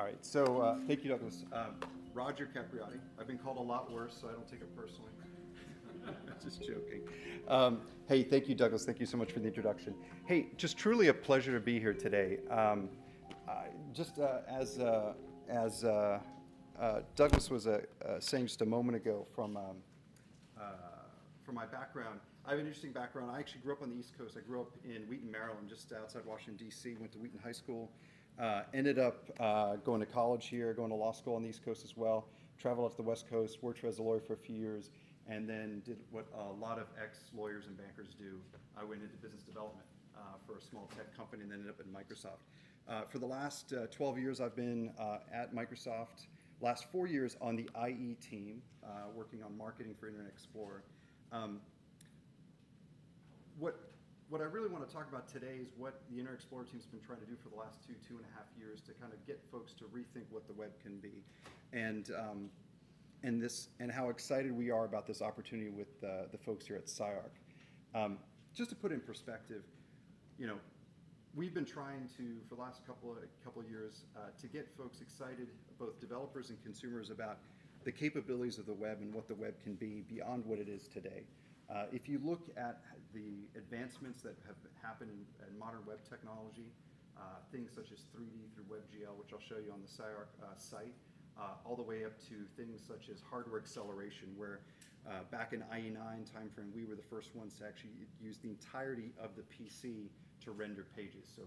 All right, so thank you, Douglas. Roger Capriotti. I've been called a lot worse, so I don't take it personally. Just joking. Hey, thank you, Douglas. Thank you so much for the introduction. Hey, just truly a pleasure to be here today. As Douglas was saying just a moment ago from my background, I have an interesting background. I actually grew up on the East Coast. I grew up in Wheaton, Maryland, just outside Washington, D.C. Went to Wheaton High School. Ended up going to college here, going to law school on the East Coast as well. Traveled up to the West Coast, worked as a lawyer for a few years, and then did what a lot of ex-lawyers and bankers do. I went into business development for a small tech company and then ended up at Microsoft. For the last 12 years, I've been at Microsoft. Last 4 years on the IE team, working on marketing for Internet Explorer. What I really want to talk about today is what the Internet Explorer team's been trying to do for the last two and a half years to kind of get folks to rethink what the web can be, and how excited we are about this opportunity with the folks here at CyArk. Just to put in perspective, we've been trying to, for the last couple of years, to get folks excited, both developers and consumers, about the capabilities of the web and what the web can be beyond what it is today. If you look at the advancements that have happened in modern web technology, things such as 3D through WebGL, which I'll show you on the CyArk site, all the way up to things such as hardware acceleration, where back in IE9 timeframe, we were the first ones to actually use the entirety of the PC to render pages. So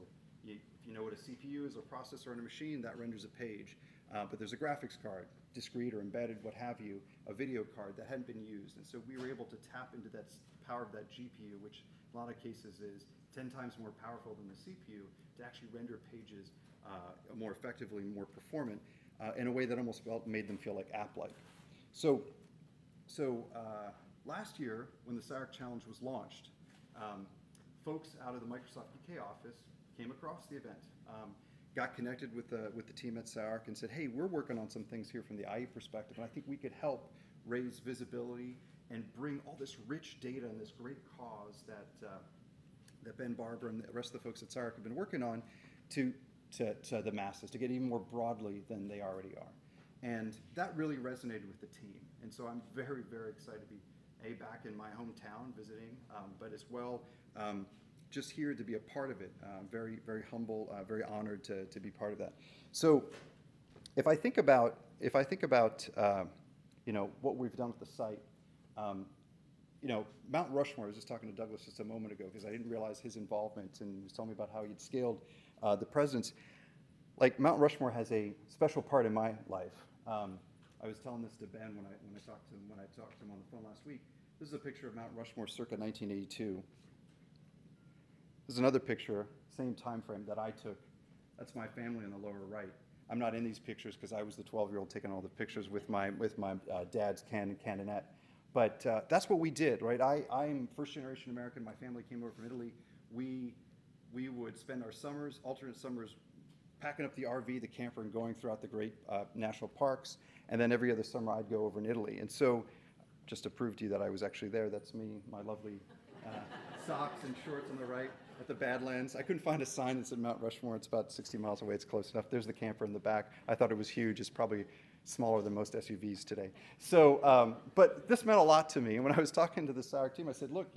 if you know what a CPU is, a processor on a machine, that renders a page. But there's a graphics card, discrete or embedded, what have you, a video card that hadn't been used. And so we were able to tap into that power of that GPU, which in a lot of cases is 10 times more powerful than the CPU, to actually render pages more effectively, more performant, in a way that almost made them feel like app-like. So last year, when the CyArk Challenge was launched, folks out of the Microsoft UK office came across the event, got connected with the team at CyArk and said, hey, we're working on some things here from the IE perspective, and I think we could help raise visibility and bring all this rich data and this great cause that Ben Barber and the rest of the folks at CyArk have been working on to the masses, to get even more broadly than they already are. And that really resonated with the team. And so I'm very, very excited to be back in my hometown visiting, but as well, just here to be a part of it. Very, very humble, very honored to be part of that. So if I think about what we've done with the site, Mount Rushmore, I was just talking to Douglas just a moment ago because I didn't realize his involvement, and he was telling me about how he'd scaled the presence. Like, Mount Rushmore has a special part in my life. I was telling this to Ben when I talked to him on the phone last week. This is a picture of Mount Rushmore circa 1982. This is another picture, same time frame, that I took. That's my family on the lower right. I'm not in these pictures because I was the 12-year-old taking all the pictures with my dad's Canonette. But that's what we did, right? I'm first-generation American. My family came over from Italy. We would spend our summers, alternate summers, packing up the RV, the camper, and going throughout the great national parks. And then every other summer, I'd go over in Italy. And so, just to prove to you that I was actually there, that's me, my lovely socks and shorts on the right at the Badlands. I couldn't find a sign that said Mount Rushmore. It's about 60 miles away. It's close enough. There's the camper in the back. I thought it was huge. It's probably smaller than most SUVs today. So, but this meant a lot to me. And when I was talking to the CyArk team, I said, look,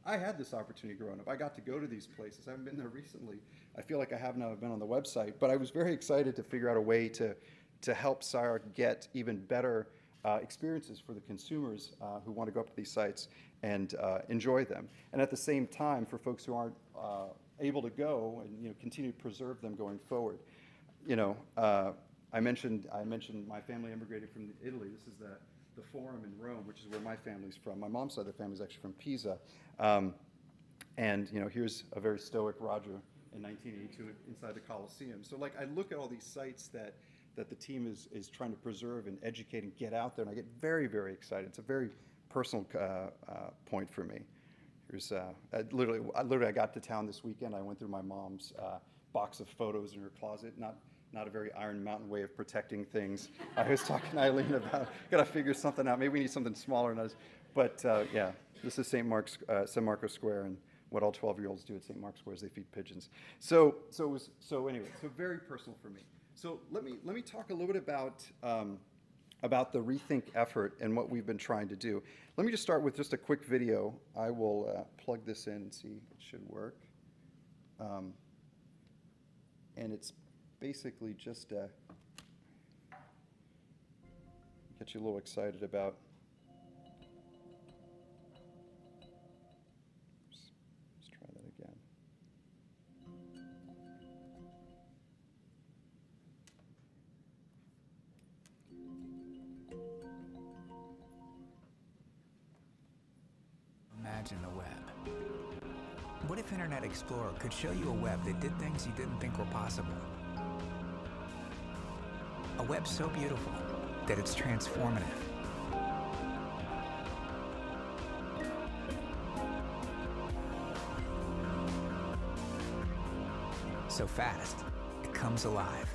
I had this opportunity growing up. I got to go to these places. I haven't been there recently. I feel like I have now been on the website. But I was very excited to figure out a way to help CyArk get even better experiences for the consumers who want to go up to these sites and enjoy them. And at the same time, for folks who aren't able to go, and continue to preserve them going forward. I mentioned my family immigrated from Italy. This is the Forum in Rome, which is where my family's from. My mom's side of the family is actually from Pisa. And here's a very stoic Roger in 1982 inside the Colosseum. So like, I look at all these sites that the team is trying to preserve and educate and get out there, and I get very, very excited. It's a very personal point for me. Here's I got to town this weekend. I went through my mom's box of photos in her closet. Not a very Iron Mountain way of protecting things. I was talking to Eileen about, got to figure something out. Maybe we need something smaller. But yeah, this is St. Marcos Square, and what all 12-year-olds do at St. Mark's Square is they feed pigeons. So anyway, so very personal for me. So let me talk a little bit about the Rethink effort and what we've been trying to do. Let me just start with just a quick video. I will plug this in and see it should work. And it's basically just get you a little excited about. Let's try that again. Imagine the web. What if Internet Explorer could show you a web that did things you didn't think were possible? A web so beautiful that it's transformative. So fast, it comes alive.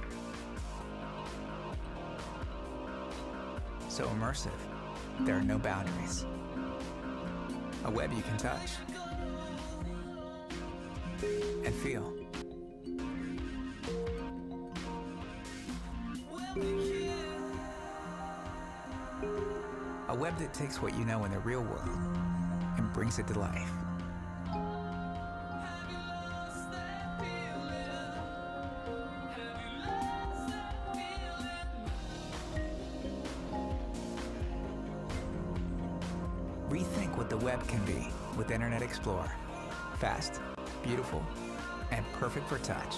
So immersive, there are no boundaries. A web you can touch and feel. A web that takes what you know in the real world and brings it to life. Rethink what the web can be with Internet Explorer. Fast, beautiful, and perfect for touch.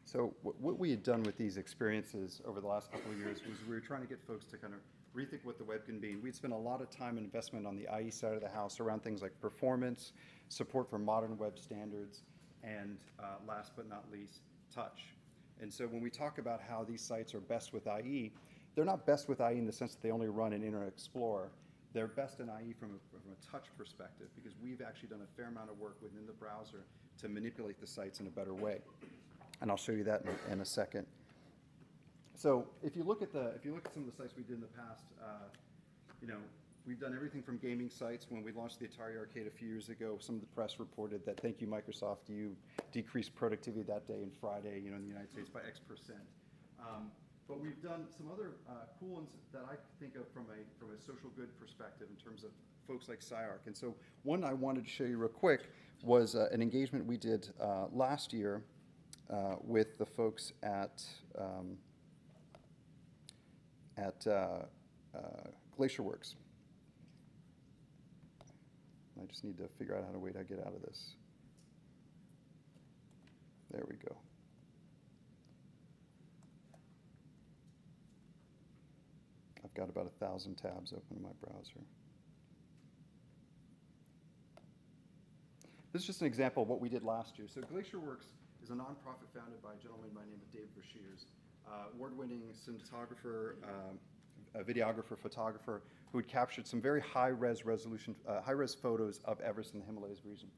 So what we had done with these experiences over the last couple of years was we were trying to get folks to kind of rethink what the web can be. And we'd spent a lot of time and investment on the IE side of the house around things like performance, support for modern web standards, and last but not least, touch. And so when we talk about how these sites are best with IE, they're not best with IE in the sense that they only run in Internet Explorer. They're best in IE from a touch perspective because we've actually done a fair amount of work within the browser to manipulate the sites in a better way. And I'll show you that in a second. So if you look at some of the sites we did in the past, we've done everything from gaming sites. When we launched the Atari Arcade a few years ago, some of the press reported that thank you Microsoft, you decreased productivity that day and Friday, in the United States by X%. But we've done some other cool ones that I think of from a social good perspective in terms of folks like CyArk. And so one I wanted to show you real quick was an engagement we did last year with the folks at Glacier Works. I just need to figure out how to get out of this. There we go. I've got about 1,000 tabs open in my browser. This is just an example of what we did last year. So Glacier Works is a nonprofit founded by a gentleman by the name of David Brashears, award-winning cinematographer, a videographer, photographer, who had captured some very high-res photos of Everest in the Himalayas region.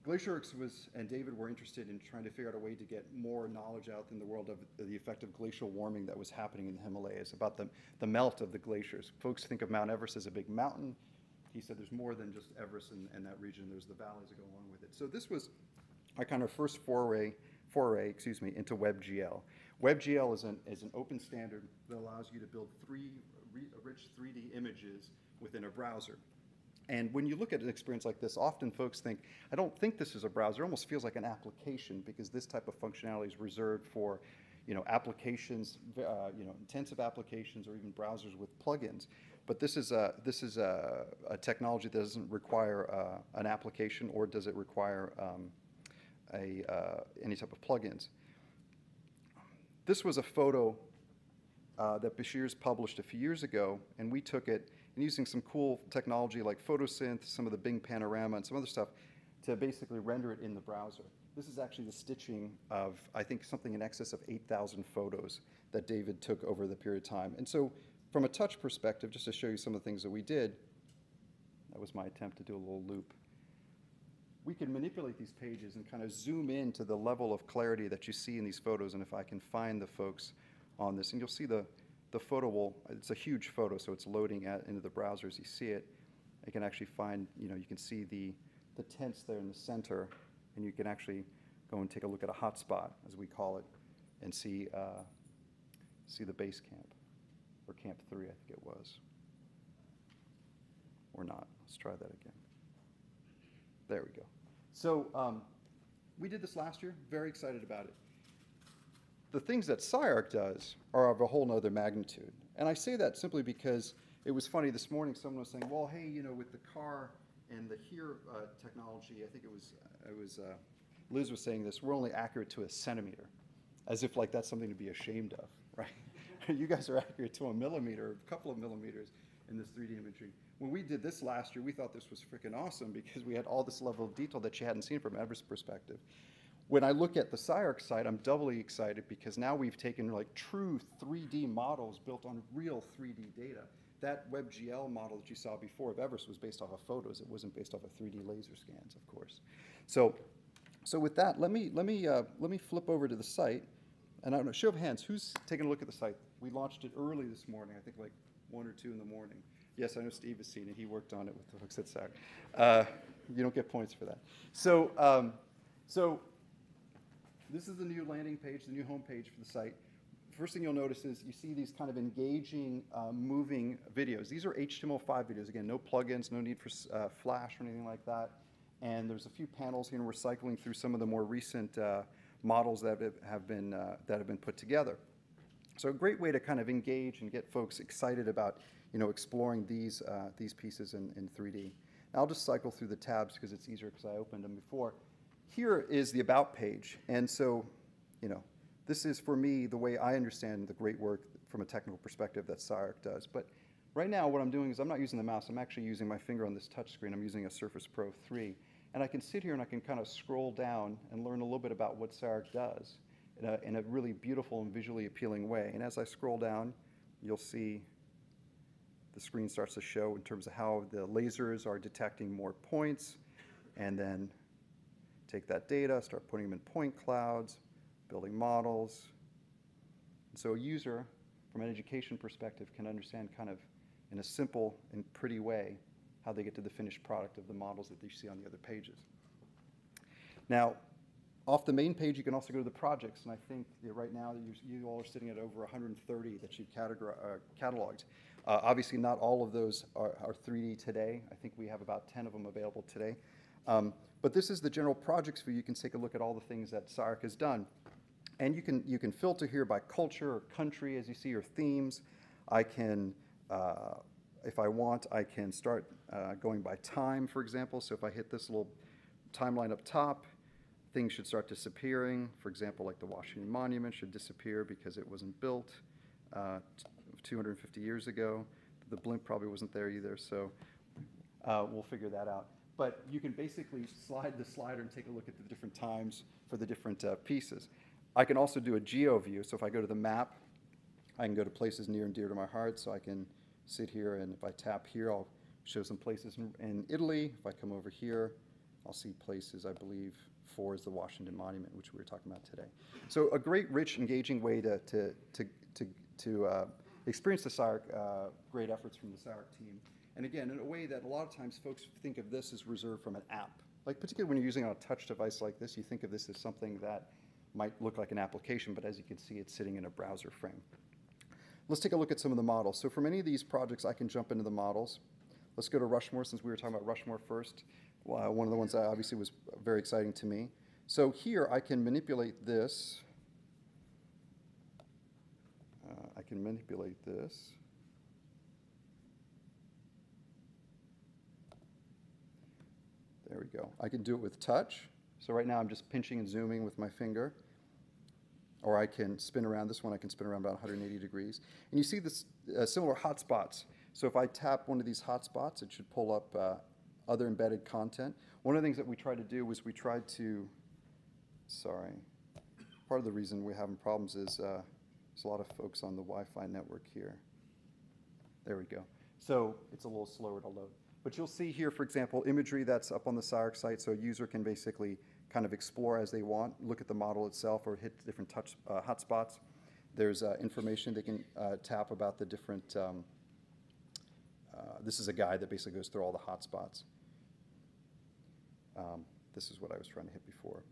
Glacier Works and David were interested in trying to figure out a way to get more knowledge out in the world of the effect of glacial warming that was happening in the Himalayas, about the melt of the glaciers. Folks think of Mount Everest as a big mountain. He said there's more than just Everest in that region. There's the valleys that go along with it. So this was our kind of first foray into WebGL. WebGL is an open standard that allows you to build rich 3D images within a browser. And when you look at an experience like this, often folks think, I don't think this is a browser. It almost feels like an application because this type of functionality is reserved for applications, intensive applications or even browsers with plugins. But this is a technology that doesn't require an application, or does it require any type of plugins. This was a photo that Brashears published a few years ago, and we took it and using some cool technology like photosynth, some of the Bing Panorama, and some other stuff to basically render it in the browser. This is actually the stitching of, I think, something in excess of 8,000 photos that David took over the period of time. And so from a touch perspective, just to show you some of the things that we did, that was my attempt to do a little loop. We can manipulate these pages and kind of zoom in to the level of clarity that you see in these photos. And if I can find the folks on this, and you'll see the photo will, it's a huge photo, so it's loading into the browser as you see it. You can actually find, you can see the tents there in the center, and you can actually go and take a look at a hotspot, as we call it, and see the base camp, or Camp 3, I think it was. Or not. Let's try that again. There we go. So we did this last year. Very excited about it. The things that CyArk does are of a whole nother magnitude. And I say that simply because it was funny this morning, someone was saying, well, hey, with the car and the HERE technology, I think it was Liz was saying this, we're only accurate to a centimeter, as if like that's something to be ashamed of, right? You guys are accurate to a millimeter, a couple of millimeters in this 3D imagery. When we did this last year, we thought this was freaking awesome because we had all this level of detail that you hadn't seen from Everest's perspective. When I look at the CyArk site, I'm doubly excited because now we've taken like true 3D models built on real 3D data. That WebGL model that you saw before of Everest was based off of photos. It wasn't based off of 3D laser scans, of course. So with that, let me flip over to the site, and I don't know, show of hands, who's taking a look at the site? We launched it early this morning, I think like 1 or 2 in the morning. Yes, I know Steve has seen it. He worked on it with the folks at CyArk. You don't get points for that. So this is the new landing page, the new home page for the site. First thing you'll notice is you see these kind of engaging, moving videos. These are HTML5 videos. Again, no plugins, no need for Flash or anything like that. And there's a few panels here, and we're cycling through some of the more recent models that have been put together. So a great way to kind of engage and get folks excited about exploring these pieces in 3D. Now I'll just cycle through the tabs because it's easier because I opened them before. Here is the About page, and so this is, for me, the way I understand the great work from a technical perspective that CyArk does. But right now, what I'm doing is I'm not using the mouse. I'm actually using my finger on this touch screen. I'm using a Surface Pro 3. And I can sit here and I can kind of scroll down and learn a little bit about what CyArk does in a really beautiful and visually appealing way. And as I scroll down, you'll see the screen starts to show in terms of how the lasers are detecting more points, and then take that data, start putting them in point clouds, building models. And so a user, from an education perspective, can understand kind of in a simple and pretty way how they get to the finished product of the models that you see on the other pages. Now, off the main page, you can also go to the projects, and I think right now you all are sitting at over 130 that you've cataloged. Obviously, not all of those are 3D today. I think we have about 10 of them available today. But this is the general projects view. You can take a look at all the things that CyArk has done. And you can filter here by culture or country, as you see, or themes. I can, if I want, I can start going by time, for example. So if I hit this little timeline up top, things should start disappearing. For example, like the Washington Monument should disappear because it wasn't built 250 years ago. The blimp probably wasn't there either, so we'll figure that out. But you can basically slide the slider and take a look at the different times for the different pieces. I can also do a geo view. So if I go to the map, I can go to places near and dear to my heart. So I can sit here, and if I tap here, I'll show some places in Italy. If I come over here, I'll see places, I believe, 4 is the Washington Monument, which we were talking about today. So a great, rich, engaging way to experience the CyArk, great efforts from the CyArk team. And again, in a way that a lot of times folks think of this as reserved from an app. Like particularly when you're using a touch device like this, you think of this as something that might look like an application, but as you can see, it's sitting in a browser frame. Let's take a look at some of the models. So for many of these projects, I can jump into the models. Let's go to Rushmore, since we were talking about Rushmore first. One of the ones that obviously was very exciting to me. So here I can manipulate this. I can manipulate this. There we go. I can do it with touch. So right now I'm just pinching and zooming with my finger. Or I can spin around. This one I can spin around about 180 degrees. And you see this similar hotspots. So if I tap one of these hotspots, it should pull up other embedded content. One of the things that we tried to do was we tried to, part of the reason we're having problems is there's a lot of folks on the Wi-Fi network here. There we go. So it's a little slower to load. But you'll see here, for example, imagery that's up on the CyArk site, so a user can basically kind of explore as they want, look at the model itself, or hit different touch hotspots. There's information they can tap about the different, this is a guide that basically goes through all the hotspots. This is what I was trying to hit before.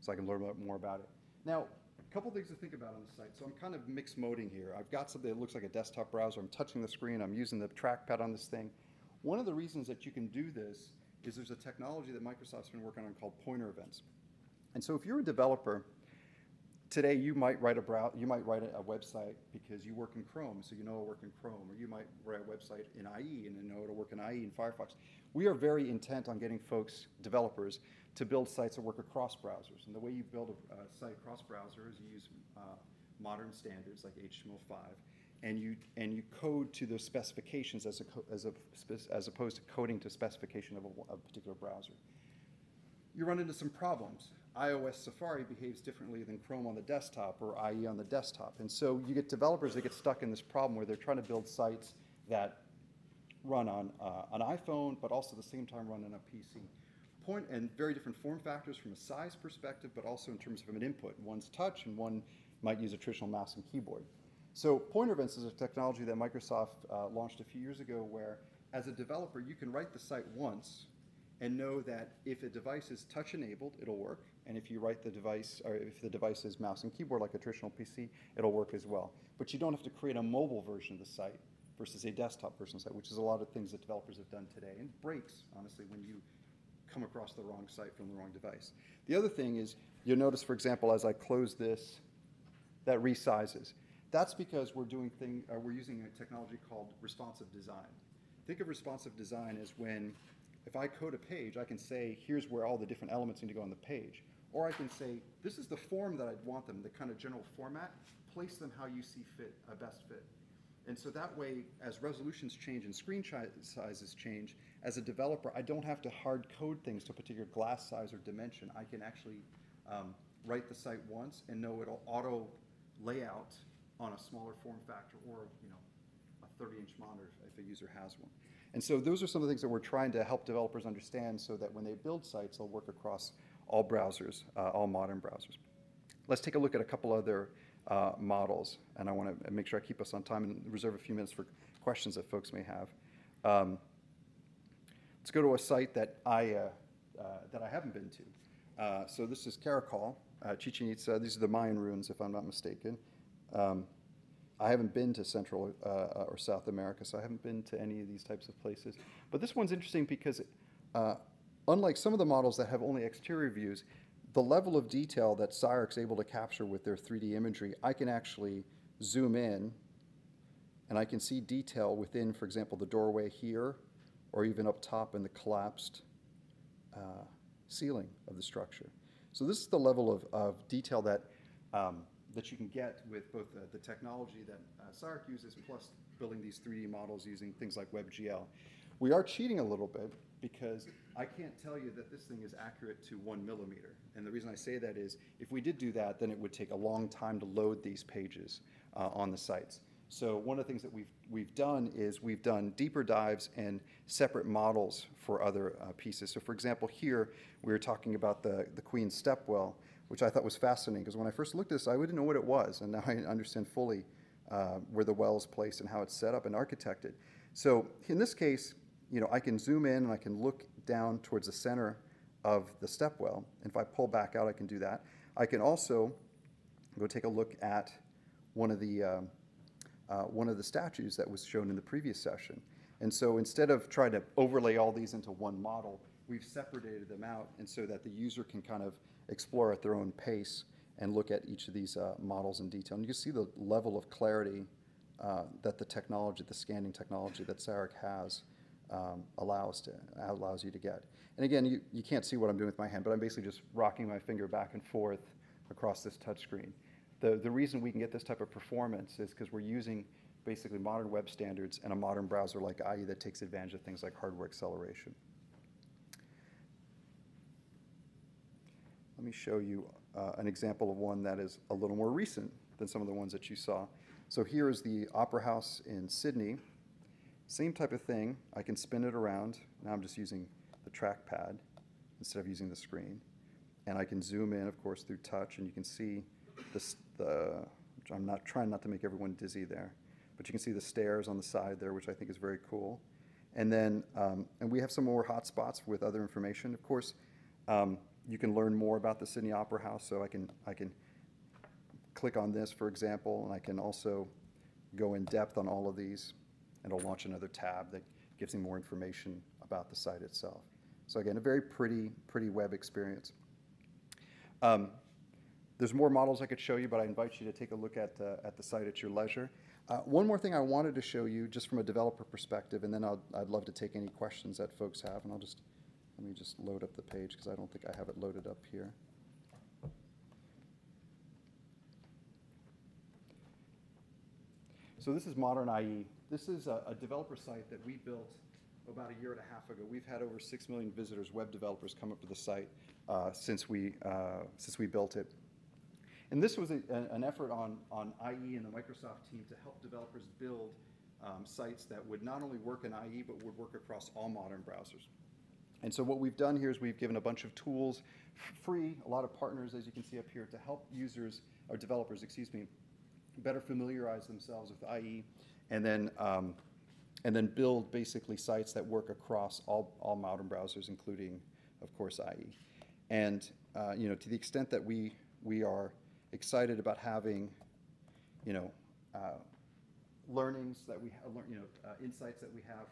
So I can learn more about it. Now, a couple things to think about on the site. So I'm kind of mixed moding here. I've got something that looks like a desktop browser. I'm touching the screen. I'm using the trackpad on this thing. One of the reasons that you can do this is there's a technology that Microsoft's been working on called pointer events. And so if you're a developer, today you might write a website because you work in Chrome, so you know it'll work in Chrome, or you might write a website in IE and you know it'll work in IE and Firefox. We are very intent on getting folks, developers, to build sites that work across browsers. And the way you build a site across browser is you use modern standards like HTML5, and you code to those specifications as opposed to coding to specification of a particular browser. You run into some problems. iOS Safari behaves differently than Chrome on the desktop or IE on the desktop. And so you get developers that get stuck in this problem where they're trying to build sites that run on an iPhone, but also at the same time run on a PC. And very different form factors from a size perspective, but also in terms of an input. One's touch and one might use a traditional mouse and keyboard. So pointer events is a technology that Microsoft launched a few years ago where, as a developer, you can write the site once and know that if a device is touch-enabled, it'll work. And if you write the device, or if the device is mouse and keyboard like a traditional PC, it'll work as well. But you don't have to create a mobile version of the site versus a desktop version of the site, which is a lot of things that developers have done today. And it breaks, honestly, when you come across the wrong site from the wrong device. The other thing is, you'll notice, for example, as I close this, that resizes. That's because we're using a technology called responsive design. Think of responsive design as when, if I code a page, I can say, here's where all the different elements need to go on the page. Or I can say, this is the form that I'd want them, the kind of general format, place them how you see fit, best fit. And so that way, as resolutions change and screen sizes change, as a developer, I don't have to hard code things to a particular glass size or dimension. I can actually write the site once and know it'll auto layout on a smaller form factor or a 30-inch monitor if a user has one. And so those are some of the things that we're trying to help developers understand so that when they build sites, they'll work across all browsers, all modern browsers. Let's take a look at a couple other models, and I want to make sure I keep us on time and reserve a few minutes for questions that folks may have. Let's go to a site that I haven't been to. So this is Caracol, Chichen Itza. These are the Mayan Ruins, if I'm not mistaken. I haven't been to Central or South America, so I haven't been to any of these types of places. But this one's interesting because unlike some of the models that have only exterior views, the level of detail that CyArk's able to capture with their 3D imagery, I can actually zoom in and I can see detail within, for example, the doorway here, or even up top in the collapsed ceiling of the structure. So this is the level of detail that that you can get with both the technology that CyArk uses, plus building these 3D models using things like WebGL. We are cheating a little bit because I can't tell you that this thing is accurate to 1 millimeter. And the reason I say that is, if we did do that, then it would take a long time to load these pages on the sites. So one of the things that we've done is we've done deeper dives and separate models for other pieces. So for example, here we were talking about the Queen's Stepwell, which I thought was fascinating, because when I first looked at this, I didn't know what it was, and now I understand fully where the well is placed and how it's set up and architected. So in this case, I can zoom in and I can look down towards the center of the stepwell, and if I pull back out, I can do that. I can also go take a look at one of the statues that was shown in the previous session. And so instead of trying to overlay all these into one model, we've separated them out, and so that the user can kind of explore at their own pace and look at each of these models in detail. And you can see the level of clarity that the technology, the scanning technology that CyArk has allows you to get. And again, you can't see what I'm doing with my hand, but I'm basically just rocking my finger back and forth across this touch screen. The reason we can get this type of performance is because we're using basically modern web standards and a modern browser like IE that takes advantage of things like hardware acceleration. Let me show you an example of one that is a little more recent than some of the ones that you saw. So here is the Opera House in Sydney. Same type of thing. I can spin it around. Now I'm just using the trackpad instead of using the screen. And I can zoom in, of course, through touch, and you can see which I'm not trying not to make everyone dizzy there, but you can see the stairs on the side there, which I think is very cool. And then, and we have some more hotspots with other information. Of course, you can learn more about the Sydney Opera House, so I can click on this, for example, and I can also go in depth on all of these, and it'll launch another tab that gives me more information about the site itself. So again, a very pretty web experience. There's more models I could show you, but I invite you to take a look at the site at your leisure. One more thing I wanted to show you, just from a developer perspective, and then I'd love to take any questions that folks have, and let me just load up the page, because I don't think I have it loaded up here. So this is Modern IE. This is a developer site that we built about a year and a half ago. We've had over 6 million visitors, web developers, come up to the site since we built it. And this was an effort on IE and the Microsoft team to help developers build sites that would not only work in IE, but would work across all modern browsers. And so what we've done here is we've given a bunch of tools, free, a lot of partners, as you can see up here, to help users, or developers, excuse me, better familiarize themselves with IE, and then build basically sites that work across all modern browsers, including, of course, IE. And to the extent that we are excited about having, learnings that we have, insights that we have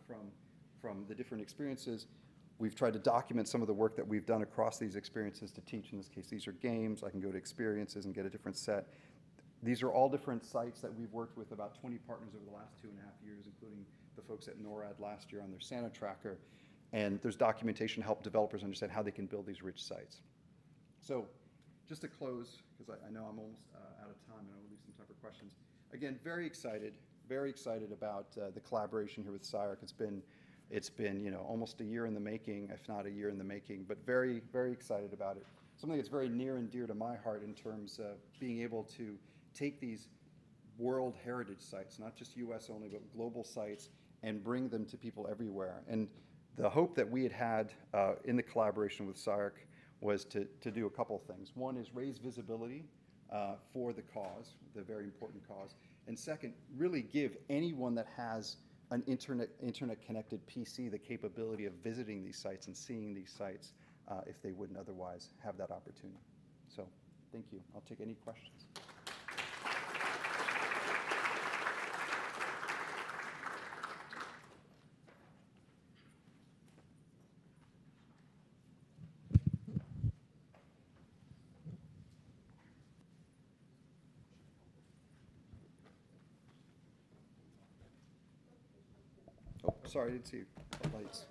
from the different experiences, we've tried to document some of the work that we've done across these experiences to teach. In this case, these are games. I can go to experiences and get a different set. These are all different sites that we've worked with about 20 partners over the last 2.5 years, including the folks at NORAD last year on their Santa tracker. And there's documentation to help developers understand how they can build these rich sites. So just to close, because I know I'm almost out of time, and I will leave some time for questions. Again, very excited about the collaboration here with CyArk. It's been almost a year in the making, if not a year in the making, but very excited about it. Something that's very near and dear to my heart in terms of being able to take these world heritage sites, not just US only, but global sites, and bring them to people everywhere. And the hope that we had in the collaboration with CyArk was to do a couple things. One is raise visibility for the cause, the very important cause. And second, really give anyone that has an internet-connected PC the capability of visiting these sites and seeing these sites if they wouldn't otherwise have that opportunity. So thank you. I'll take any questions. Oh, sorry, I didn't see the lights.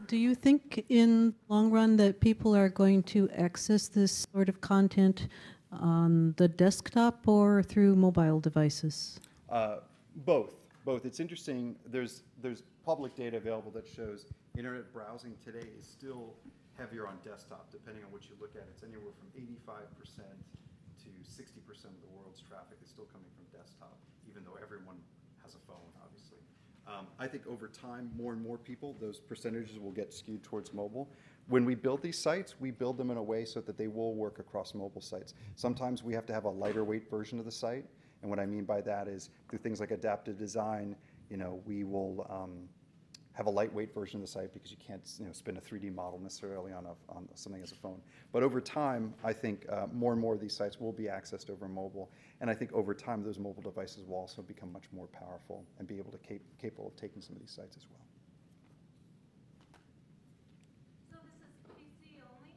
Do you think in long run that people are going to access this sort of content on the desktop or through mobile devices? Both. It's interesting. There's public data available that shows internet browsing today is still heavier on desktop, depending on what you look at. It's anywhere from 85% to 60% of the world's traffic is still coming from desktop, even though everyone has a phone, obviously. I think over time, more and more people, those percentages will get skewed towards mobile. When we build these sites, we build them in a way so that they will work across mobile sites. Sometimes we have to have a lighter weight version of the site, and what I mean by that is through things like adaptive design, we will have a lightweight version of the site because you can't spin a 3D model necessarily on something as a phone. But over time, I think more and more of these sites will be accessed over mobile, and I think over time those mobile devices will also become much more powerful and be able to capable of taking some of these sites as well. So this is PC only?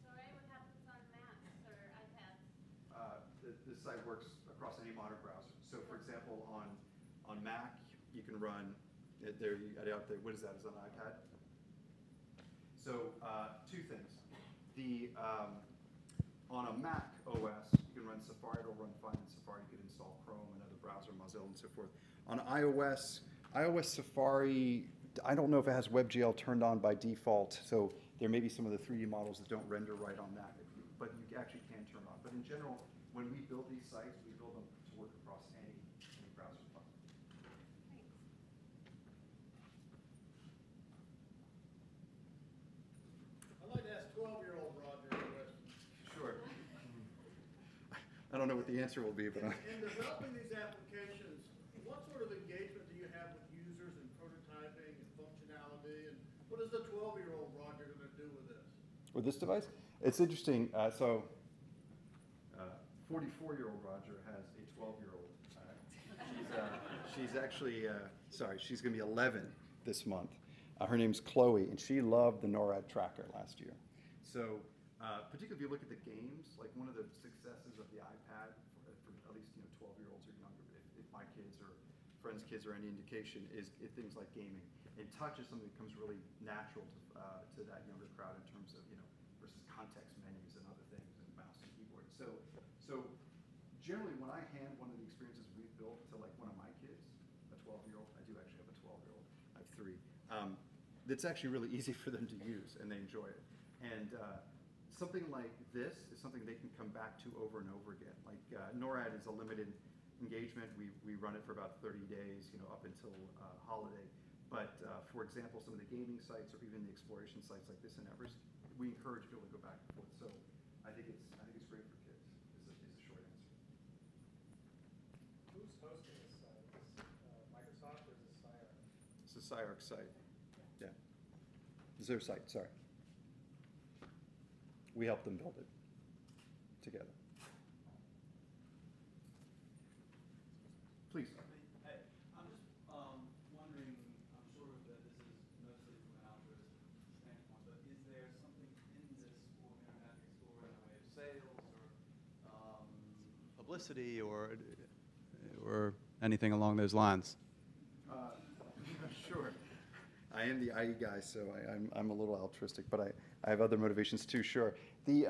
So what happens on Macs or iPads? This site works across any modern browser. So for example, on Mac, you can run out there. What is that? Is that an iPad? So two things. On a Mac OS, you can run Safari. It'll run fine in Safari. You can install Chrome, another browser, Mozilla, and so forth. On iOS Safari, I don't know if it has WebGL turned on by default. So there may be some of the 3D models that don't render right on that, but you actually can turn on. But in general, when we build these sites, we build them to work across any browser platform. I'd like to ask 12-year-old don't know what the answer will be, but. In developing these applications, what sort of engagement do you have with users and prototyping and functionality? And what is the 12-year-old Roger going to do with this? With this device? It's interesting. 44-year-old Roger has a 12-year-old. She's actually, she's going to be 11 this month. Her name's Chloe, and she loved the NORAD tracker last year. So, particularly if you look at the games, like one of the successes of the iPad, for at least 12-year-olds or younger, if my kids or friends' kids are any indication, is things like gaming. And touch is something that comes really natural to that younger crowd in terms of versus context menus and other things and mouse and keyboard. So generally, when I hand one of the experiences we've built to like one of my kids, a 12-year-old, I do actually have a 12-year-old. I have 3. It's actually really easy for them to use, and they enjoy it. And something like this is something they can come back to over and over again. Like NORAD is a limited engagement. We run it for about 30 days, up until holiday. But for example, some of the gaming sites or even the exploration sites like this in Everest, we encourage people to go back and forth. So I think it's great for kids. Is the short answer. Who's hosting this site? Is Microsoft or is it CyArk? It's a CyArk site. Yeah. It's their site, sorry. We helped them build it together. Please. Hey, I'm just wondering, I'm sure that this is mostly from an altruistic standpoint, but is there something in this for Internet Explorer in the way of sales or publicity or anything along those lines? Sure. I am the IE guy, so I'm a little altruistic, but I have other motivations too, sure. This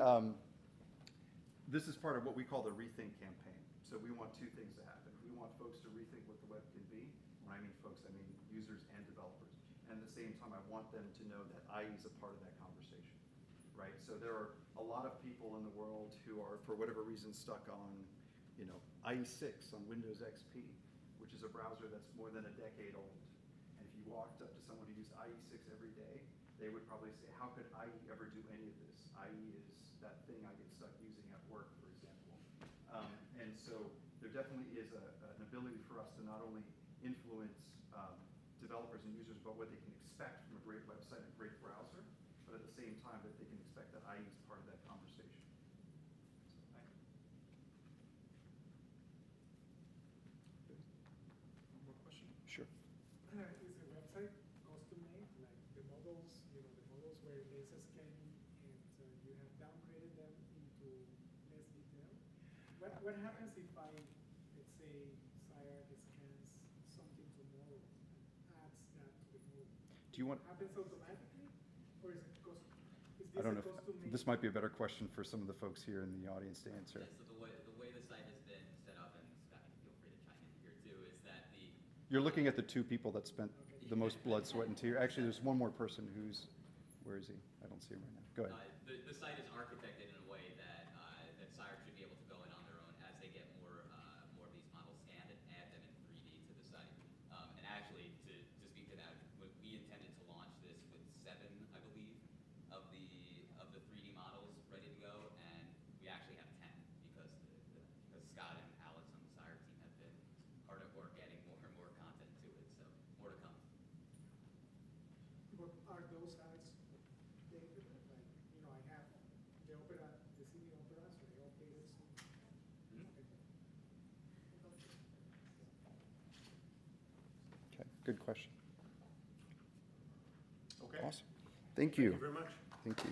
is part of what we call the Rethink campaign. So we want 2 things to happen. We want folks to rethink what the web can be. When I mean folks, I mean users and developers. And at the same time, I want them to know that IE is a part of that conversation, right? So there are a lot of people in the world who are, for whatever reason, stuck on, IE6 on Windows XP, which is a browser that's more than a decade old. And if you walked up to someone who used IE6 every day, they would probably say, how could IE ever do any of this? IE is that thing I get stuck using at work, for example. And so there definitely is an ability for us to not only influence developers and users about what they can expect from a great website and a great browser, but at the same time that they can expect that IE is part of that conversation. So, thank you. One more question? Sure. Is the website custom-made? Like the models, the models were laser scanning and you have downgraded them into less detail? What happens if let's say, CyArk scans something tomorrow and adds that to the model? Do you want? Happens automatically, or is it I don't know. This might be a better question for some of the folks here in the audience to answer. Yeah, so the way the site has been set up, and Scott, feel free to chime in here too, is that You're looking at the 2 people that spent the most blood, sweat, and tears. Actually, there's one more person who's, where is he? I don't see him right now. Go ahead. The site is architected in a way that that CyArk should be able to go in on their own as they get more of these models scanned and add them in 3D to the site. And actually, to speak to that, we intended to launch this with 7, I believe, of the 3D models ready to go, and we actually have 10 because Scott and Alex on the CyArk team have been hard at work adding more and more content to it. So more to come. But are those ads dated? Like, I have the opera, the Sydney Opera, so they updated some. Okay, good question. Okay. Awesome. Thank you. Thank you very much. Thank you.